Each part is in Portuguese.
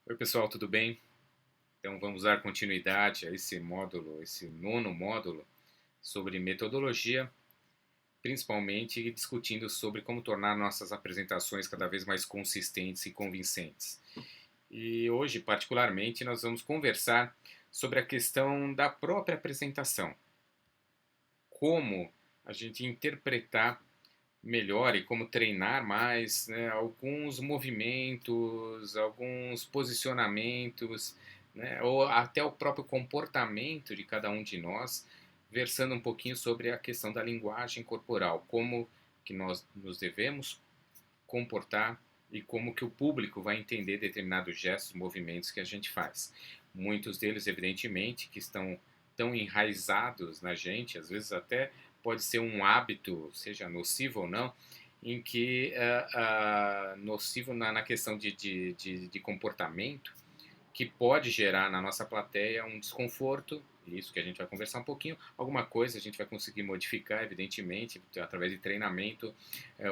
Oi, pessoal, tudo bem? Então vamos dar continuidade a esse módulo, esse nono módulo sobre metodologia, principalmente discutindo sobre como tornar nossas apresentações cada vez mais consistentes e convincentes. E hoje, particularmente, nós vamos conversar sobre a questão da própria apresentação. Como a gente interpretar melhor e como treinar mais, né, alguns movimentos, alguns posicionamentos, né, ou até o próprio comportamento de cada um de nós, versando um pouquinho sobre a questão da linguagem corporal, como que nós nos devemos comportar e como que o público vai entender determinados gestos, movimentos que a gente faz. Muitos deles, evidentemente, que estão tão enraizados na gente, às vezes até pode ser um hábito, seja nocivo ou não, em que nocivo na questão de comportamento, que pode gerar na nossa plateia um desconforto, isso que a gente vai conversar um pouquinho, alguma coisa a gente vai conseguir modificar, evidentemente, através de treinamento,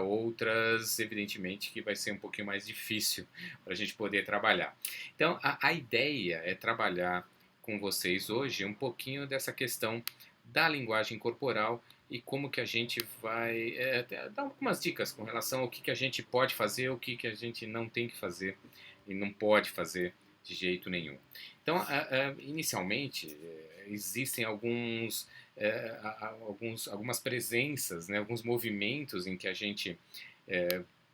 outras, evidentemente, que vai ser um pouquinho mais difícil para a gente poder trabalhar. Então, a ideia é trabalhar com vocês hoje um pouquinho dessa questão da linguagem corporal e como que a gente vai dar algumas dicas com relação ao que a gente pode fazer, o que a gente não tem que fazer e não pode fazer de jeito nenhum. Então, inicialmente, existem algumas presenças, né, alguns movimentos em que a gente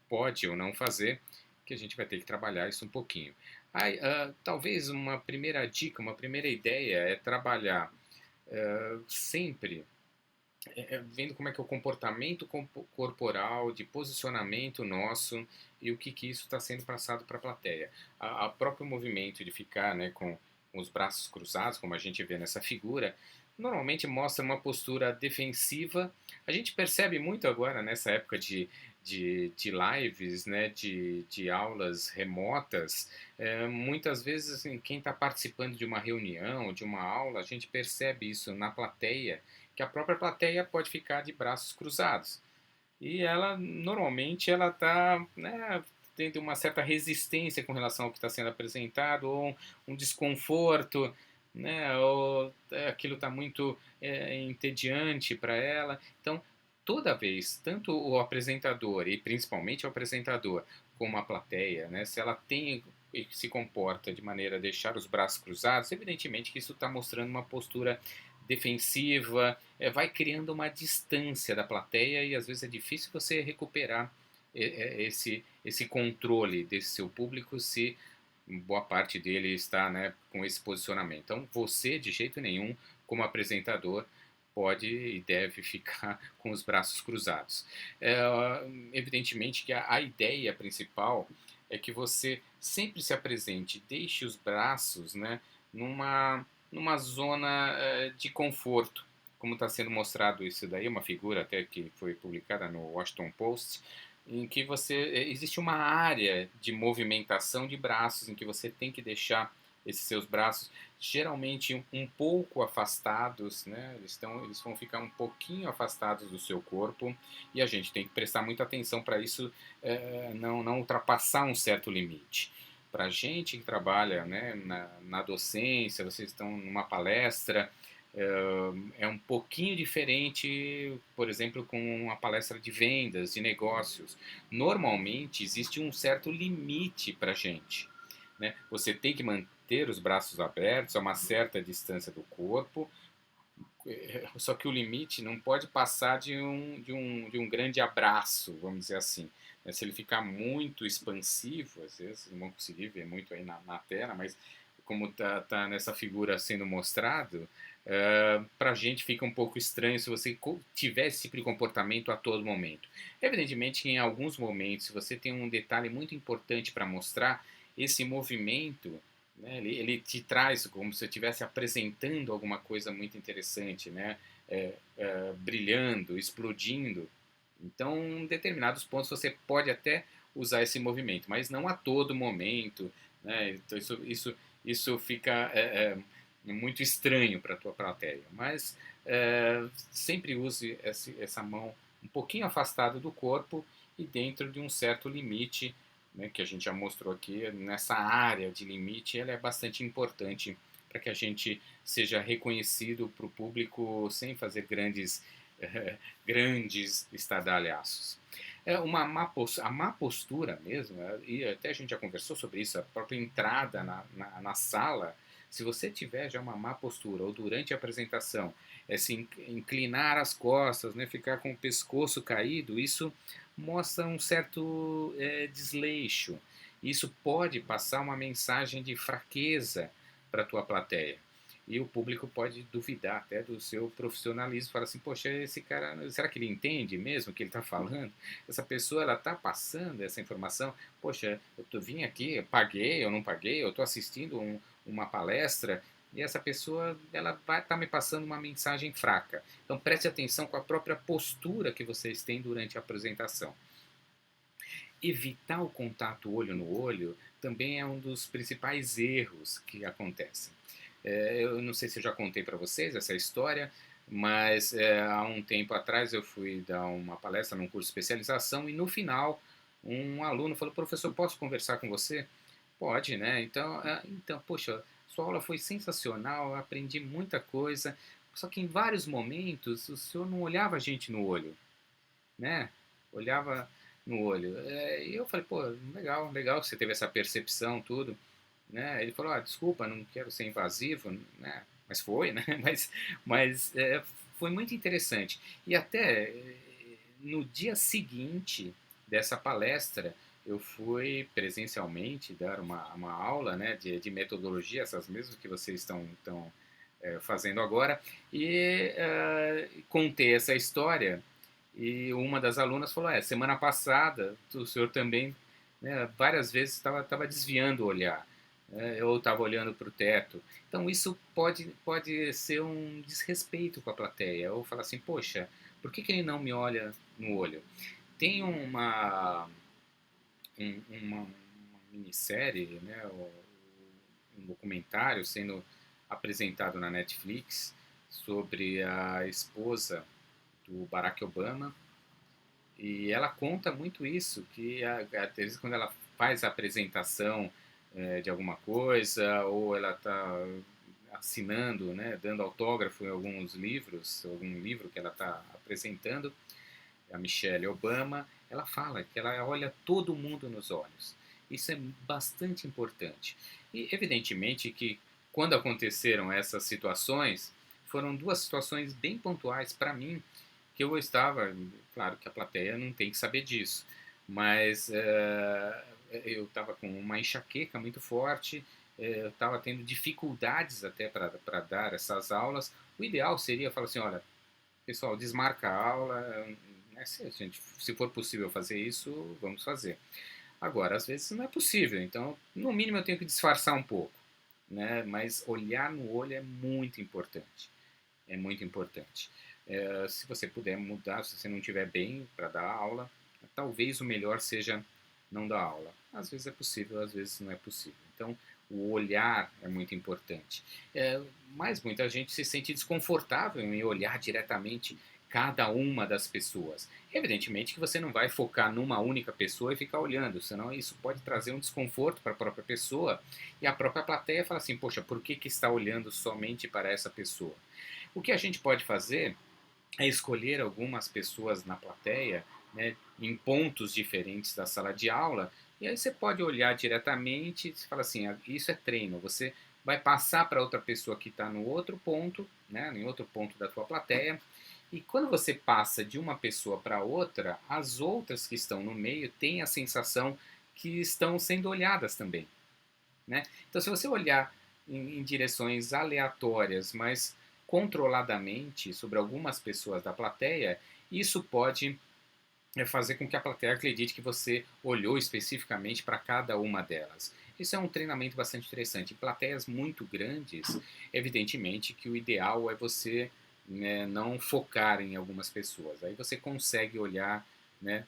pode ou não fazer, que a gente vai ter que trabalhar isso um pouquinho. Talvez uma primeira dica, uma primeira ideia é trabalhar sempre vendo como é que é o comportamento corporal, de posicionamento nosso e o que isso está sendo passado para a plateia. A próprio movimento de ficar, né, com os braços cruzados, como a gente vê nessa figura, normalmente mostra uma postura defensiva. A gente percebe muito agora nessa época de lives, né, de aulas remotas, muitas vezes assim, quem está participando de uma reunião, de uma aula, a gente percebe isso na plateia, que a própria plateia pode ficar de braços cruzados. E ela, normalmente, ela está, né, tendo uma certa resistência com relação ao que está sendo apresentado, ou um desconforto, né, ou aquilo está muito entediante para ela. Então, toda vez, tanto o apresentador, e principalmente o apresentador, como a plateia, né, se ela tem e se comporta de maneira a deixar os braços cruzados, evidentemente que isso está mostrando uma postura defensiva, vai criando uma distância da plateia e às vezes é difícil você recuperar esse controle desse seu público se boa parte dele está, né, com esse posicionamento. Então você, de jeito nenhum, como apresentador, pode e deve ficar com os braços cruzados. É, evidentemente que a ideia principal é que você sempre se apresente, deixe os braços, né, numa zona de conforto, como está sendo mostrado isso daí, uma figura até que foi publicada no Washington Post, em que existe uma área de movimentação de braços em que você tem que deixar esses seus braços geralmente um pouco afastados, né? Eles vão ficar um pouquinho afastados do seu corpo e a gente tem que prestar muita atenção para isso não ultrapassar um certo limite. Para a gente que trabalha, né, na docência, vocês estão numa palestra, é um pouquinho diferente, por exemplo, com uma palestra de vendas, de negócios. Normalmente existe um certo limite para a gente, né? Você tem que manter os braços abertos a uma certa distância do corpo, só que o limite não pode passar de um grande abraço, vamos dizer assim. Se ele ficar muito expansivo, às vezes não vão conseguir ver muito aí na tela, mas como tá nessa figura sendo mostrado, para a gente fica um pouco estranho se você tiver esse tipo de comportamento a todo momento. Evidentemente que em alguns momentos, se você tem um detalhe muito importante para mostrar, esse movimento, né, ele te traz como se eu estivesse apresentando alguma coisa muito interessante, né, brilhando, explodindo. Então, em determinados pontos você pode até usar esse movimento, mas não a todo momento, né? Então isso fica muito estranho para a tua plateia. Mas sempre use essa mão um pouquinho afastada do corpo e dentro de um certo limite, né, que a gente já mostrou aqui, nessa área de limite, ela é bastante importante para que a gente seja reconhecido para o público sem fazer grandes estardalhaços. A má postura mesmo, e até a gente já conversou sobre isso, a própria entrada na sala, se você tiver já uma má postura, ou durante a apresentação, se inclinar as costas, né, ficar com o pescoço caído, isso mostra um certo desleixo. Isso pode passar uma mensagem de fraqueza para a tua plateia. E o público pode duvidar até do seu profissionalismo, falar assim, poxa, esse cara, será que ele entende mesmo o que ele está falando? Essa pessoa, ela está passando essa informação? Poxa, vim aqui, eu paguei, eu não paguei, eu estou assistindo uma palestra, e essa pessoa, ela vai estar me passando uma mensagem fraca. Então preste atenção com a própria postura que vocês têm durante a apresentação. Evitar o contato olho no olho também é um dos principais erros que acontecem. Eu não sei se eu já contei para vocês essa história, mas há um tempo atrás eu fui dar uma palestra num curso de especialização e no final um aluno falou, professor, posso conversar com você? Pode, né? Então, poxa, sua aula foi sensacional, eu aprendi muita coisa, só que em vários momentos o senhor não olhava a gente no olho, né? Olhava no olho. E eu falei, pô, legal, legal que você teve essa percepção, tudo, né? Ele falou, desculpa, não quero ser invasivo, né? Mas foi, né? Mas foi muito interessante. E até no dia seguinte dessa palestra, eu fui presencialmente dar uma aula, né, de metodologia, essas mesmas que vocês estão fazendo agora, e contei essa história. E uma das alunas falou, semana passada o senhor também, né, várias vezes estava desviando o olhar, né, eu estava olhando para o teto. Então isso pode ser um desrespeito com a plateia, ou falar assim, poxa, por que ele não me olha no olho? Tem uma minissérie, né, um documentário sendo apresentado na Netflix sobre a esposa do Barack Obama, e ela conta muito isso, que às vezes quando ela faz a apresentação de alguma coisa, ou ela está assinando, né, dando autógrafo em alguns livros, algum livro que ela está apresentando, a Michelle Obama, ela fala que ela olha todo mundo nos olhos. Isso é bastante importante. E evidentemente que quando aconteceram essas situações, foram duas situações bem pontuais para mim, que eu estava, claro que a plateia não tem que saber disso, mas eu estava com uma enxaqueca muito forte, eu estava tendo dificuldades até para dar essas aulas. O ideal seria falar assim, olha, pessoal, desmarca a aula, né, se for possível fazer isso, vamos fazer. Agora, às vezes não é possível, então, no mínimo eu tenho que disfarçar um pouco, né? Mas olhar no olho é muito importante. É muito importante. Se você puder mudar, se você não estiver bem para dar aula, talvez o melhor seja não dar aula. Às vezes é possível, às vezes não é possível. Então, o olhar é muito importante. Mas muita gente se sente desconfortável em olhar diretamente cada uma das pessoas. Evidentemente que você não vai focar numa única pessoa e ficar olhando, senão isso pode trazer um desconforto para a própria pessoa e a própria plateia fala assim, poxa, por que está olhando somente para essa pessoa? O que a gente pode fazer é escolher algumas pessoas na plateia, né, em pontos diferentes da sala de aula, e aí você pode olhar diretamente e fala assim, isso é treino, você vai passar para outra pessoa que está no outro ponto, né, em outro ponto da tua plateia, e quando você passa de uma pessoa para outra, as outras que estão no meio têm a sensação que estão sendo olhadas também, né? Então, se você olhar em direções aleatórias, mas controladamente sobre algumas pessoas da plateia, isso pode fazer com que a plateia acredite que você olhou especificamente para cada uma delas. Isso é um treinamento bastante interessante. Em plateias muito grandes, evidentemente que o ideal é você, né, não focar em algumas pessoas. Aí você consegue olhar, né,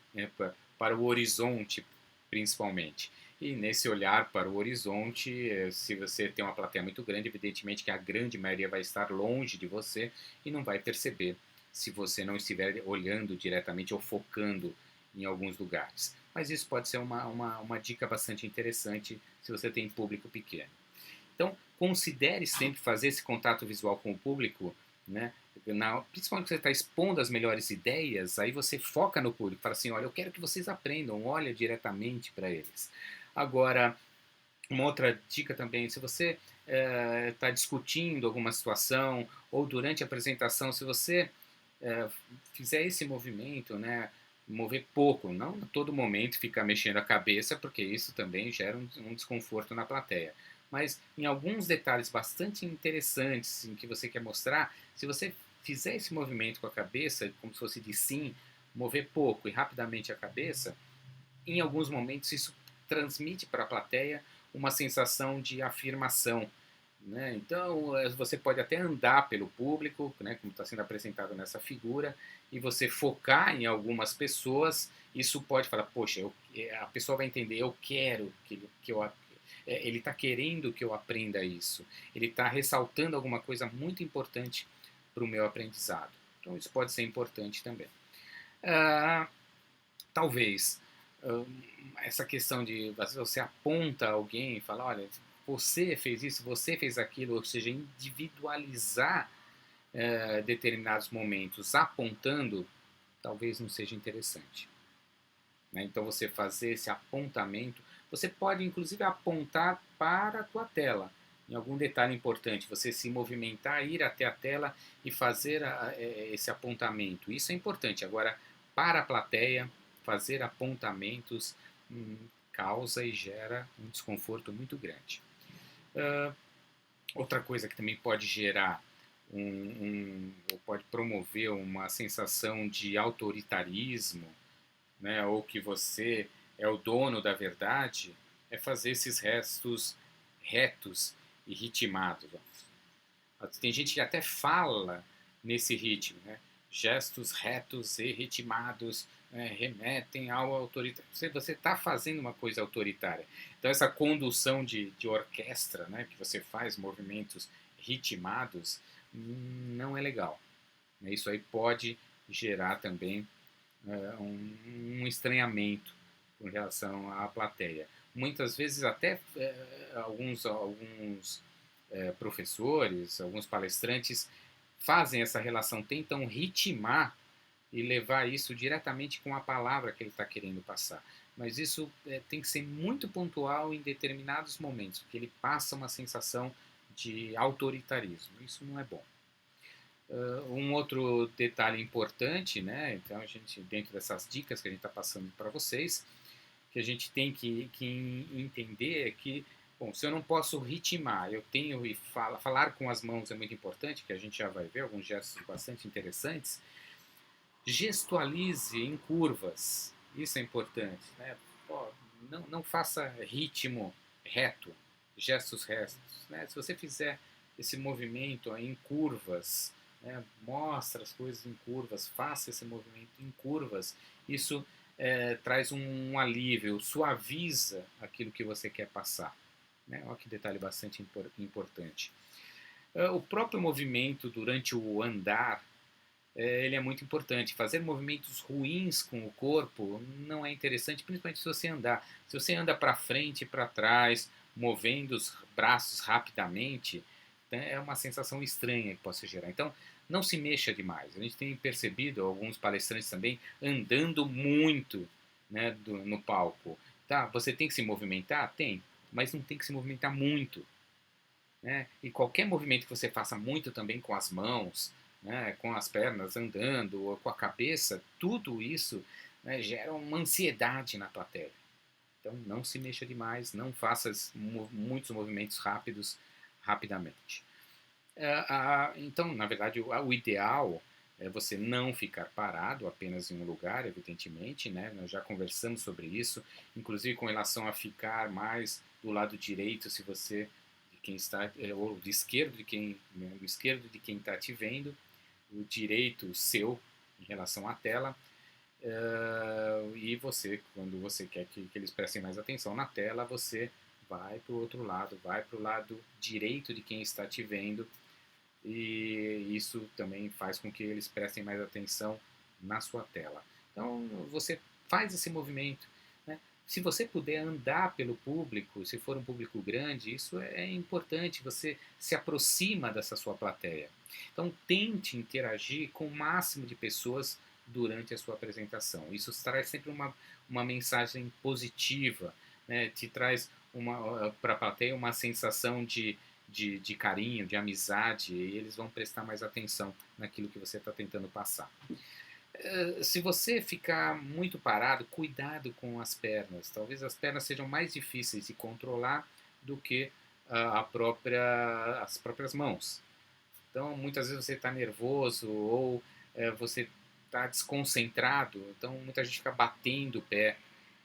para o horizonte, principalmente. E nesse olhar para o horizonte, se você tem uma plateia muito grande, evidentemente que a grande maioria vai estar longe de você e não vai perceber se você não estiver olhando diretamente ou focando em alguns lugares. mas isso pode ser uma dica bastante interessante se você tem público pequeno. Então, considere sempre fazer esse contato visual com o público, né? Principalmente quando você está expondo as melhores ideias, aí você foca no público, fala assim, olha, eu quero que vocês aprendam, olha diretamente para eles. Agora, uma outra dica também, se você está discutindo alguma situação ou durante a apresentação, se você é, fizer esse movimento, né, mover pouco, não a todo momento ficar mexendo a cabeça, porque isso também gera um desconforto na plateia. Mas em alguns detalhes bastante interessantes em que você quer mostrar, se você fizer esse movimento com a cabeça, como se fosse de sim, mover pouco e rapidamente a cabeça, em alguns momentos isso transmite para a plateia uma sensação de afirmação, né? Então você pode até andar pelo público, né, como está sendo apresentado nessa figura, e você focar em algumas pessoas. Isso pode falar, poxa, a pessoa vai entender, eu quero que eu ele está querendo que eu aprenda isso. Ele está ressaltando alguma coisa muito importante para o meu aprendizado. Então isso pode ser importante também. Ah, talvez essa questão de você aponta alguém e fala, olha, você fez isso, você fez aquilo, ou seja, individualizar determinados momentos apontando, talvez não seja interessante. Né? Então você fazer esse apontamento, você pode inclusive apontar para a tua tela, em algum detalhe importante, você se movimentar, ir até a tela e fazer esse apontamento. Isso é importante. Agora, para a plateia, fazer apontamentos causa e gera um desconforto muito grande. Outra coisa que também pode gerar ou pode promover uma sensação de autoritarismo, né, ou que você é o dono da verdade, é fazer esses gestos retos e ritmados. Tem gente que até fala nesse ritmo, né? Gestos retos e ritmados, né, remetem ao autoritário. Você está fazendo uma coisa autoritária. Então essa condução de orquestra, né, que você faz movimentos ritmados, não é legal. Isso aí pode gerar também um estranhamento com relação à plateia. Muitas vezes até alguns professores, alguns palestrantes fazem essa relação, tentam ritmar e levar isso diretamente com a palavra que ele está querendo passar. Mas isso tem que ser muito pontual em determinados momentos, porque ele passa uma sensação de autoritarismo. Isso não é bom. Um outro detalhe importante, né? Então a gente, dentro dessas dicas que a gente está passando para vocês, que a gente tem que entender é que, bom, se eu não posso ritmar, eu tenho e falar com as mãos é muito importante, que a gente já vai ver alguns gestos bastante interessantes. Gestualize em curvas, isso é importante, né? Pô, não faça ritmo reto, gestos retos, né? Se você fizer esse movimento em curvas, né? Mostra as coisas em curvas, faça esse movimento em curvas, isso traz um alívio, suaviza aquilo que você quer passar. Né? Olha que detalhe bastante importante. O próprio movimento durante o andar, ele é muito importante. Fazer movimentos ruins com o corpo não é interessante, principalmente se você andar. Se você anda para frente e para trás, movendo os braços rapidamente, é uma sensação estranha que possa gerar. Então, não se mexa demais. A gente tem percebido alguns palestrantes também andando muito, né, no palco. Tá? Você tem que se movimentar? Tem, mas não tem que se movimentar muito. Né? E qualquer movimento que você faça muito também com as mãos, né, com as pernas andando, ou com a cabeça, tudo isso, né, gera uma ansiedade na plateia. Então não se mexa demais, não faça muitos movimentos rápidos rapidamente. Então, na verdade, o ideal é você não ficar parado apenas em um lugar, evidentemente, né? Nós já conversamos sobre isso, inclusive com relação a ficar mais do lado direito, se você de quem está, ou do esquerdo de quem, né, do esquerdo de quem está te vendo, o direito seu em relação à tela. E você, quando você quer que eles prestem mais atenção na tela, você vai para o outro lado, vai para o lado direito de quem está te vendo, e isso também faz com que eles prestem mais atenção na sua tela. Então você faz esse movimento, Se você puder andar pelo público, se for um público grande, isso é importante, você se aproxima dessa sua plateia. Então, tente interagir com o máximo de pessoas durante a sua apresentação. Isso traz sempre uma mensagem positiva, né? Te traz para a plateia uma sensação de carinho, de amizade, e eles vão prestar mais atenção naquilo que você está tentando passar. Se você ficar muito parado, cuidado com as pernas. Talvez as pernas sejam mais difíceis de controlar do que as próprias mãos. Então, muitas vezes você está nervoso ou você está desconcentrado. Então, muita gente fica batendo o pé.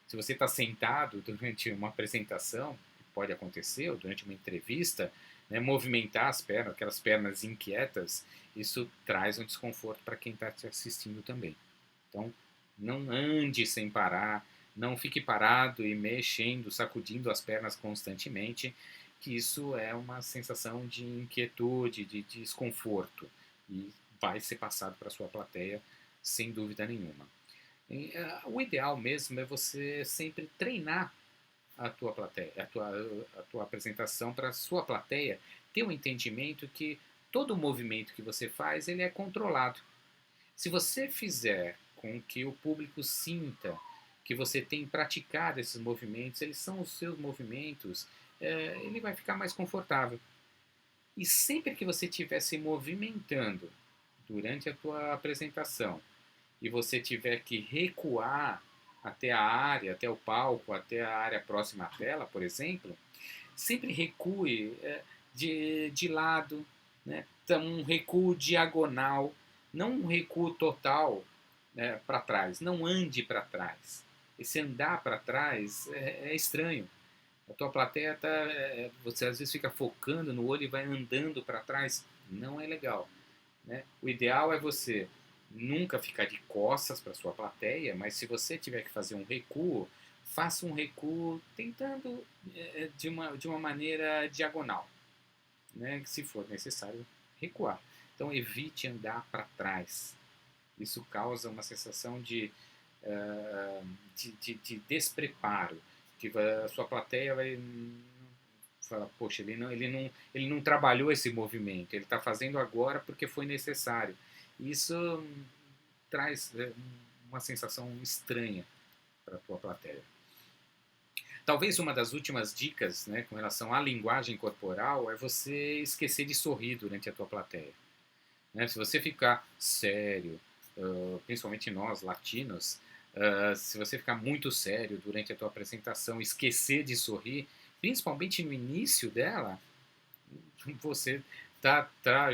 Se você está sentado durante uma apresentação, pode acontecer, ou durante uma entrevista, né, movimentar as pernas, aquelas pernas inquietas, isso traz um desconforto para quem está te assistindo também. Então, não ande sem parar, não fique parado e mexendo, sacudindo as pernas constantemente, que isso é uma sensação de inquietude, de desconforto, e vai ser passado para a sua plateia sem dúvida nenhuma. O ideal mesmo é você sempre treinar a tua plateia, a tua apresentação para a sua plateia ter um entendimento que todo movimento que você faz ele é controlado. Se você fizer com que o público sinta que você tem praticado esses movimentos, eles são os seus movimentos, ele vai ficar mais confortável. E sempre que você estiver se movimentando durante a tua apresentação e você tiver que recuar até a área, até o palco, até a área próxima à tela, por exemplo, sempre recue de lado, né? Então, um recuo diagonal, não um recuo total, né, para trás. Não ande para trás. Esse andar para trás é estranho. A tua plateia tá, você às vezes fica focando no olho e vai andando para trás. Não é legal. Né? O ideal é você nunca ficar de costas para sua plateia, mas se você tiver que fazer um recuo, faça um recuo tentando de uma maneira diagonal, né? Se for necessário recuar. Então evite andar para trás. Isso causa uma sensação de despreparo, que a sua plateia vai falar, poxa, ele não trabalhou esse movimento, ele está fazendo agora porque foi necessário. Isso traz uma sensação estranha para a tua plateia. Talvez uma das últimas dicas, né, com relação à linguagem corporal é você esquecer de sorrir durante a tua plateia. Né? Se você ficar sério, principalmente nós latinos, se você ficar muito sério durante a tua apresentação, esquecer de sorrir, principalmente no início dela, você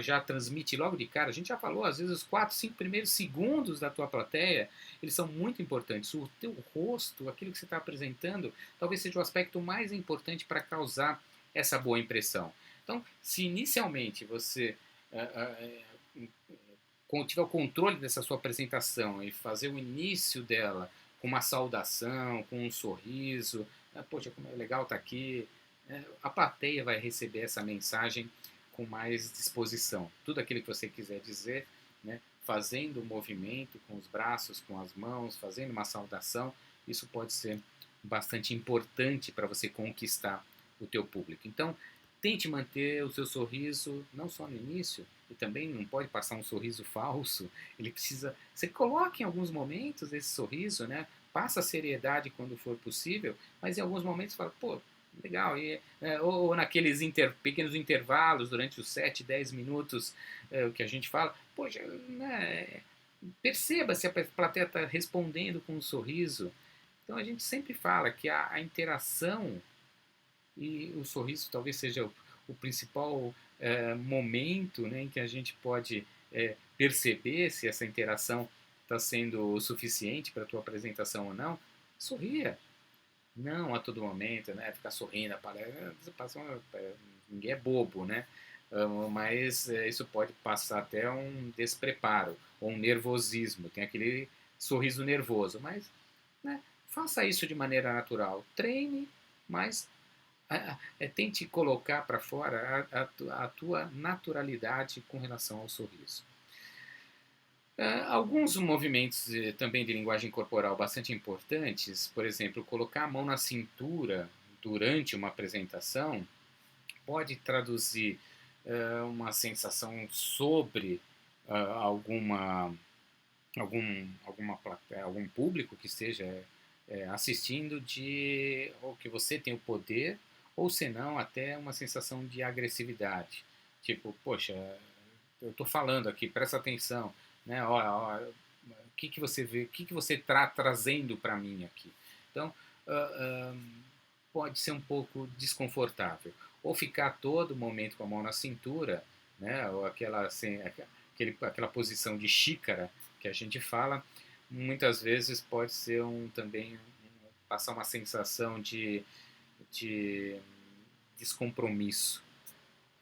já transmite logo de cara. A gente já falou, às vezes, os 4, 5 primeiros segundos da tua plateia, eles são muito importantes. O teu rosto, aquilo que você está apresentando, talvez seja o aspecto mais importante para causar essa boa impressão. Então, se inicialmente você tiver o controle dessa sua apresentação e fazer o início dela com uma saudação, com um sorriso, poxa, como é legal estar aqui, a plateia vai receber essa mensagem com mais disposição. Tudo aquilo que você quiser dizer, né, fazendo o movimento com os braços, com as mãos, fazendo uma saudação, isso pode ser bastante importante para você conquistar o teu público. Então, tente manter o seu sorriso, não só no início, e também não pode passar um sorriso falso, ele precisa... Você coloca em alguns momentos esse sorriso, né? Passa a seriedade quando for possível, mas em alguns momentos fala, pô, legal, ou naqueles pequenos intervalos, durante os 7, 10 minutos, o que a gente fala, poxa, né, perceba se a plateia está respondendo com um sorriso. Então a gente sempre fala que a interação e o sorriso talvez seja o principal momento, né, em que a gente pode perceber se essa interação está sendo suficiente para a tua apresentação ou não. Sorria. Não a todo momento, né? Ficar sorrindo, ninguém é bobo, né? Mas isso pode passar até um despreparo ou um nervosismo. Tem aquele sorriso nervoso, mas né, faça isso de maneira natural. Treine, mas tente colocar para fora a tua naturalidade com relação ao sorriso. Alguns movimentos também de linguagem corporal bastante importantes, por exemplo, colocar a mão na cintura durante uma apresentação, pode traduzir uma sensação sobre alguma, algum público que esteja assistindo de ou que você tem o poder, ou senão até uma sensação de agressividade. Tipo, poxa, eu estou falando aqui, presta atenção, né? Olha, o que você vê, o que você está trazendo para mim aqui. Então, uh, pode ser um pouco desconfortável. Ou ficar todo momento com a mão na cintura, né? Ou aquela, assim, aquela posição de xícara que a gente fala, muitas vezes pode ser também passar uma sensação de descompromisso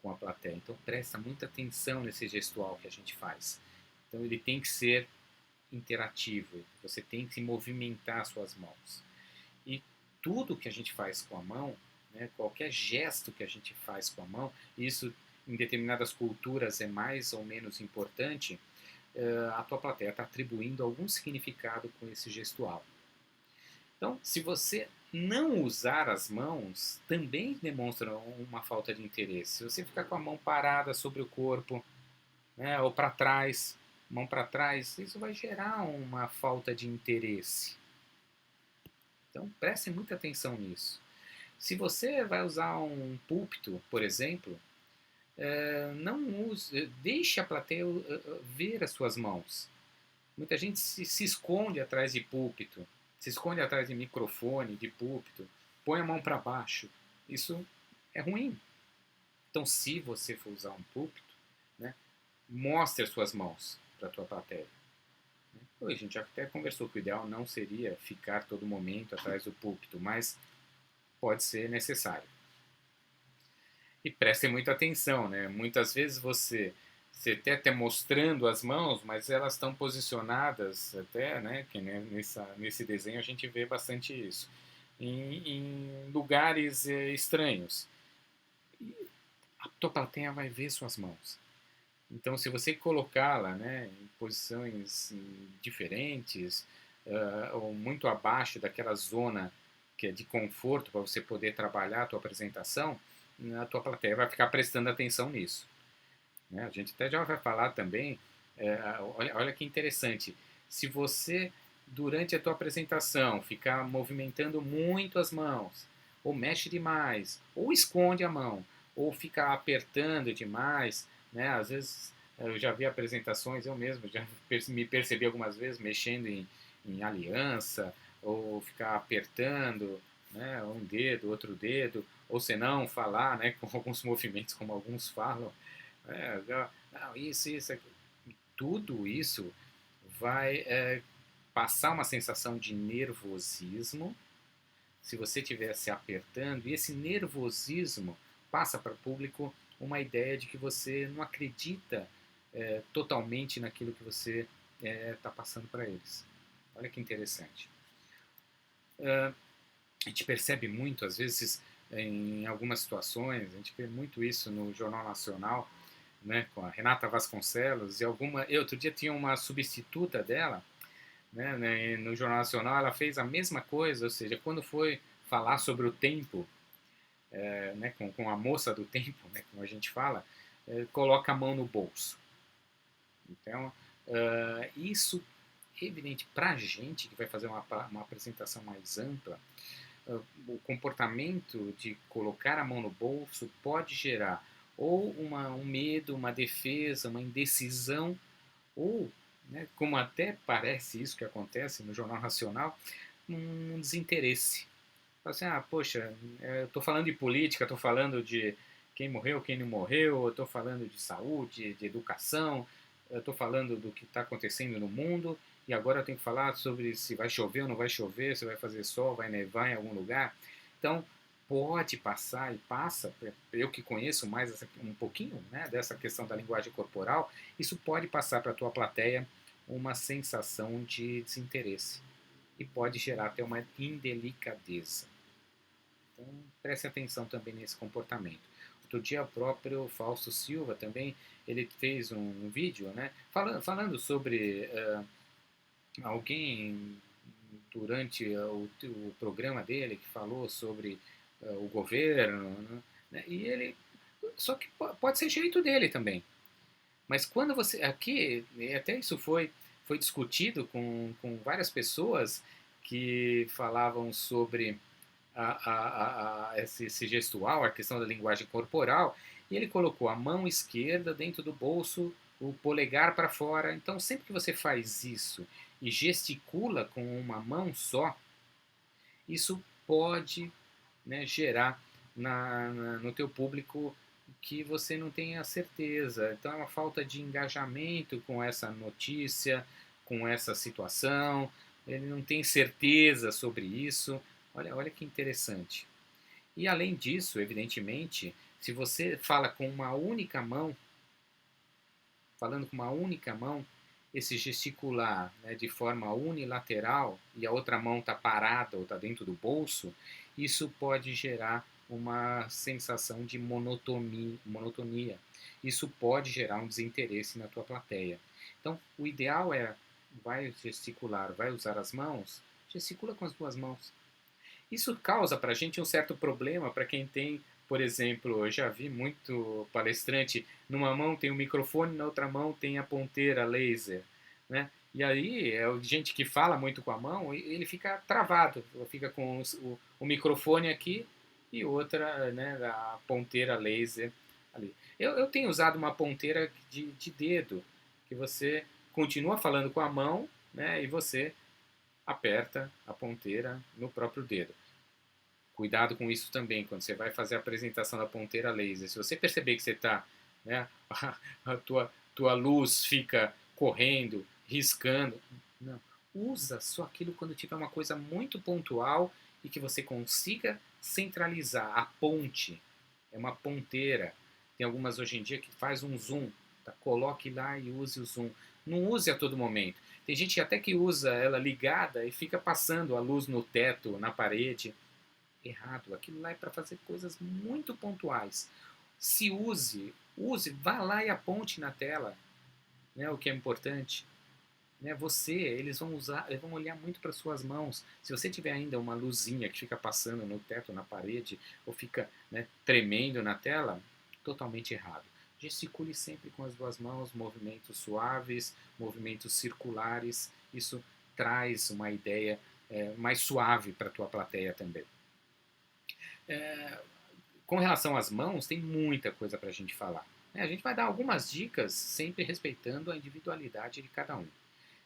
com a plateia. Então presta muita atenção nesse gestual que a gente faz. Então ele tem que ser interativo, você tem que movimentar suas mãos. E tudo que a gente faz com a mão, né, qualquer gesto que a gente faz com a mão, isso em determinadas culturas é mais ou menos importante, a tua plateia está atribuindo algum significado com esse gestual. Então, se você não usar as mãos, também demonstra uma falta de interesse. Se você ficar com a mão parada sobre o corpo, né, ou para trás, mão para trás, isso vai gerar uma falta de interesse. Então, preste muita atenção nisso. Se você vai usar um púlpito, por exemplo, não use, deixe a plateia ver as suas mãos. Muita gente se esconde atrás de púlpito, se esconde atrás de microfone, de púlpito, põe a mão para baixo. Isso é ruim. Então, se você for usar um púlpito, né, mostre as suas mãos para a tua plateia. A gente já até conversou que o ideal não seria ficar todo momento atrás do púlpito, mas pode ser necessário. E prestem muita atenção, né? Muitas vezes você até mostrando as mãos, mas elas estão posicionadas até, né? Que né, nesse desenho a gente vê bastante isso, em lugares estranhos. E a tua plateia vai ver suas mãos. Então, se você colocá-la, né, em posições diferentes, ou muito abaixo daquela zona que é de conforto para você poder trabalhar a tua apresentação, a tua plateia vai ficar prestando atenção nisso. Né? A gente até já vai falar também, olha que interessante, se você, durante a tua apresentação, ficar movimentando muito as mãos, ou mexe demais, ou esconde a mão, ou fica apertando demais, né? Às vezes eu já vi apresentações, eu mesmo já me percebi algumas vezes mexendo em aliança, ou ficar apertando, né, um dedo, outro dedo, ou se não, falar, né, com alguns movimentos como alguns falam, não, isso, tudo isso vai passar uma sensação de nervosismo se você estiver se apertando, e esse nervosismo passa para o público uma ideia de que você não acredita totalmente naquilo que você está passando para eles. Olha que interessante. A gente percebe muito, às vezes, em algumas situações, a gente vê muito isso no Jornal Nacional, né, com a Renata Vasconcelos, e outro dia tinha uma substituta dela, né, no Jornal Nacional, ela fez a mesma coisa, ou seja, quando foi falar sobre o tempo, né, com a moça do tempo, né, como a gente fala, coloca a mão no bolso. Então, isso, evidente, para a gente que vai fazer uma apresentação mais ampla, o comportamento de colocar a mão no bolso pode gerar ou um medo, uma defesa, uma indecisão, ou, né, como até parece isso que acontece no Jornal Nacional, um desinteresse. Assim, poxa, eu estou falando de política, estou falando de quem morreu, quem não morreu, estou falando de saúde, de educação, estou falando do que está acontecendo no mundo, e agora eu tenho que falar sobre se vai chover ou não vai chover, se vai fazer sol, vai nevar em algum lugar. Então, pode passar, e passa, eu que conheço mais um pouquinho, né, dessa questão da linguagem corporal, isso pode passar para a tua plateia uma sensação de desinteresse. E pode gerar até uma indelicadeza. Então, preste atenção também nesse comportamento. Outro dia o próprio Fausto Silva também, ele fez um vídeo, né, falando sobre alguém durante o programa dele que falou sobre o governo, né, e ele, só que pode ser jeito dele também. Mas quando você, aqui, e até isso foi discutido com várias pessoas que falavam sobre esse gestual, a questão da linguagem corporal, e ele colocou a mão esquerda dentro do bolso, o polegar para fora. Então, sempre que você faz isso e gesticula com uma mão só, isso pode, né, gerar no teu público que você não tenha certeza. Então, é uma falta de engajamento com essa notícia, com essa situação, ele não tem certeza sobre isso. Olha que interessante. E além disso, evidentemente, se você fala com uma única mão, falando com uma única mão, esse gesticular, né, de forma unilateral e a outra mão está parada ou está dentro do bolso, isso pode gerar uma sensação de monotonia. Isso pode gerar um desinteresse na tua plateia. Então, o ideal é, vai gesticular, vai usar as mãos, gesticula com as duas mãos. Isso causa para a gente um certo problema para quem tem, por exemplo, eu já vi muito palestrante, numa mão tem o microfone, na outra mão tem a ponteira laser, né? E aí, gente que fala muito com a mão, ele fica travado, fica com o microfone aqui e outra, né, a ponteira laser ali. Eu tenho usado uma ponteira de dedo, que você continua falando com a mão, né, e você aperta a ponteira no próprio dedo. Cuidado com isso também, quando você vai fazer a apresentação da ponteira laser. Se você perceber que você está, né, a tua luz fica correndo, riscando, não. Usa só aquilo quando tiver uma coisa muito pontual e que você consiga centralizar. A ponte é uma ponteira. Tem algumas hoje em dia que faz um zoom. Tá? Coloque lá e use o zoom. Não use a todo momento. Tem gente até que usa ela ligada e fica passando a luz no teto, na parede. Errado. Aquilo lá é para fazer coisas muito pontuais. Se vá lá e aponte na tela, né, o que é importante. Né, eles vão olhar muito para suas mãos. Se você tiver ainda uma luzinha que fica passando no teto, na parede, ou fica, né, tremendo na tela, totalmente errado. Gesticule sempre com as duas mãos, movimentos suaves, movimentos circulares. Isso traz uma ideia mais suave para a tua plateia também. Com relação às mãos, tem muita coisa para a gente falar. A gente vai dar algumas dicas, sempre respeitando a individualidade de cada um.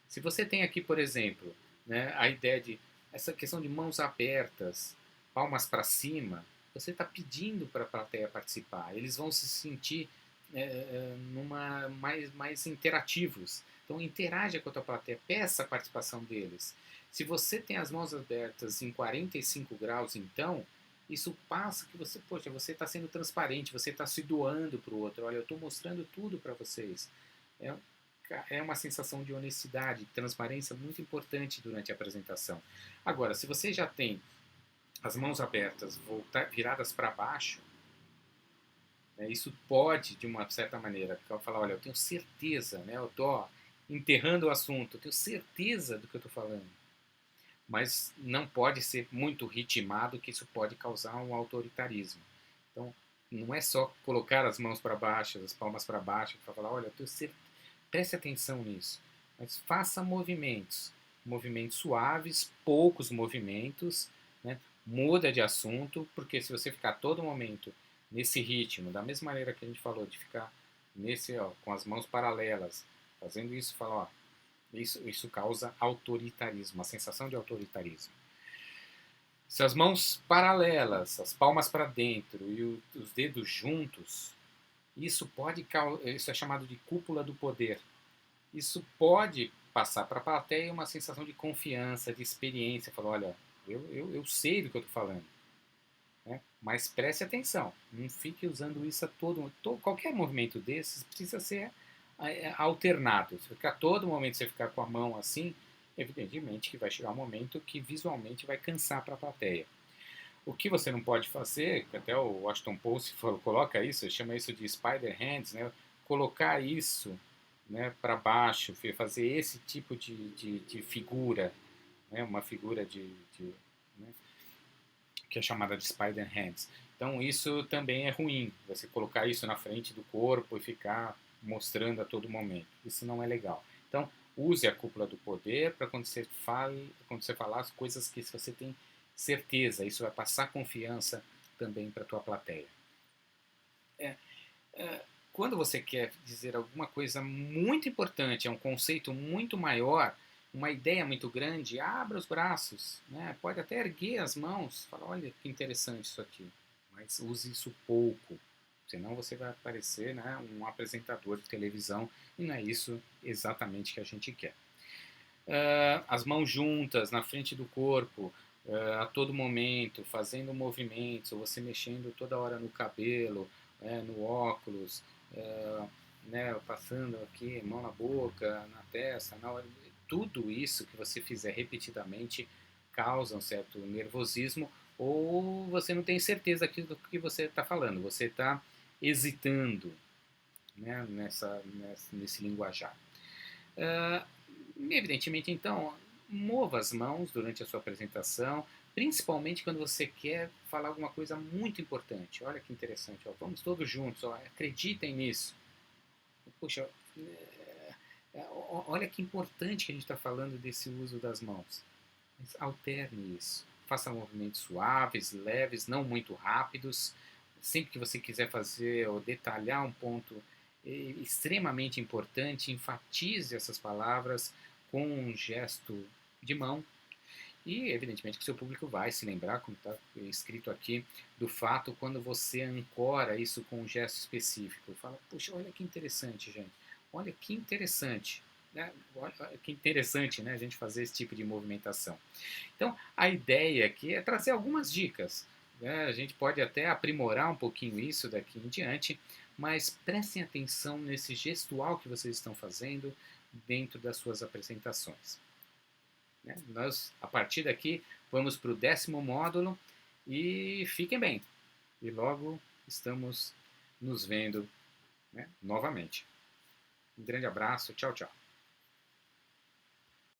Se você tem aqui, por exemplo, né, a ideia de essa questão de mãos abertas, palmas para cima, você está pedindo para a plateia participar. Eles vão se sentir mais interativos. Então, interaja com a tua plateia, peça a participação deles. Se você tem as mãos abertas em 45 graus, então, isso passa que você está sendo transparente, você está se doando para o outro. Olha, eu estou mostrando tudo para vocês. É uma sensação de honestidade, de transparência muito importante durante a apresentação. Agora, se você já tem as mãos abertas, viradas para baixo, né, isso pode, de uma certa maneira, falar, olha, eu tenho certeza, né, eu estou enterrando o assunto, eu tenho certeza do que eu estou falando. Mas não pode ser muito ritmado, que isso pode causar um autoritarismo. Então, não é só colocar as mãos para baixo, as palmas para baixo, para falar, olha, eu tenho certeza. Preste atenção nisso, mas faça movimentos suaves, poucos movimentos, né? Muda de assunto, porque se você ficar todo momento nesse ritmo, da mesma maneira que a gente falou, de ficar com as mãos paralelas, fazendo isso, fala, ó, isso causa autoritarismo, uma sensação de autoritarismo. Se as mãos paralelas, as palmas para dentro e os dedos juntos, isso é chamado de cúpula do poder. Isso pode passar para a plateia uma sensação de confiança, de experiência. Falar, olha, eu sei do que eu estou falando. Né? Mas preste atenção, não fique usando isso qualquer movimento desses precisa ser alternado. Se ficar todo momento você ficar com a mão assim, evidentemente que vai chegar um momento que visualmente vai cansar para a plateia. O que você não pode fazer, que até o Washington Post coloca isso, chama isso de spider hands, né? Colocar isso, né, para baixo, fazer esse tipo de figura, né, uma figura né, que é chamada de spider hands. Então isso também é ruim, você colocar isso na frente do corpo e ficar mostrando a todo momento. Isso não é legal. Então use a cúpula do poder para quando você falar as coisas que você tem certeza, isso vai passar confiança também para a tua plateia. É, quando você quer dizer alguma coisa muito importante, é um conceito muito maior, uma ideia muito grande, abra os braços, né? Pode até erguer as mãos, fala, olha que interessante isso aqui, mas use isso pouco, senão você vai parecer, né, um apresentador de televisão e não é isso exatamente que a gente quer. As mãos juntas na frente do corpo, a todo momento, fazendo movimentos, ou você mexendo toda hora no cabelo, no óculos, né, passando aqui, mão na boca, na testa, na hora, tudo isso que você fizer repetidamente causa um certo nervosismo ou você não tem certeza do que você está falando, você está hesitando, né, nesse linguajar. Uh, Evidentemente, então, mova as mãos durante a sua apresentação, principalmente quando você quer falar alguma coisa muito importante. Olha que interessante, ó, vamos todos juntos, ó, acreditem nisso. Puxa, olha que importante que a gente está falando desse uso das mãos. Mas alterne isso. Faça movimentos suaves, leves, não muito rápidos. Sempre que você quiser fazer ou detalhar um ponto extremamente importante, enfatize essas palavras com um gesto de mão. E, evidentemente, que o seu público vai se lembrar, como está escrito aqui, do fato quando você ancora isso com um gesto específico. Fala, puxa, olha que interessante, gente. Olha que interessante. Né? Olha que interessante, né, a gente fazer esse tipo de movimentação. Então, a ideia aqui é trazer algumas dicas. Né? A gente pode até aprimorar um pouquinho isso daqui em diante, mas prestem atenção nesse gestual que vocês estão fazendo dentro das suas apresentações. Né? Nós, a partir daqui, vamos para o 10º módulo e fiquem bem. E logo estamos nos vendo, né, novamente. Um grande abraço, tchau, tchau.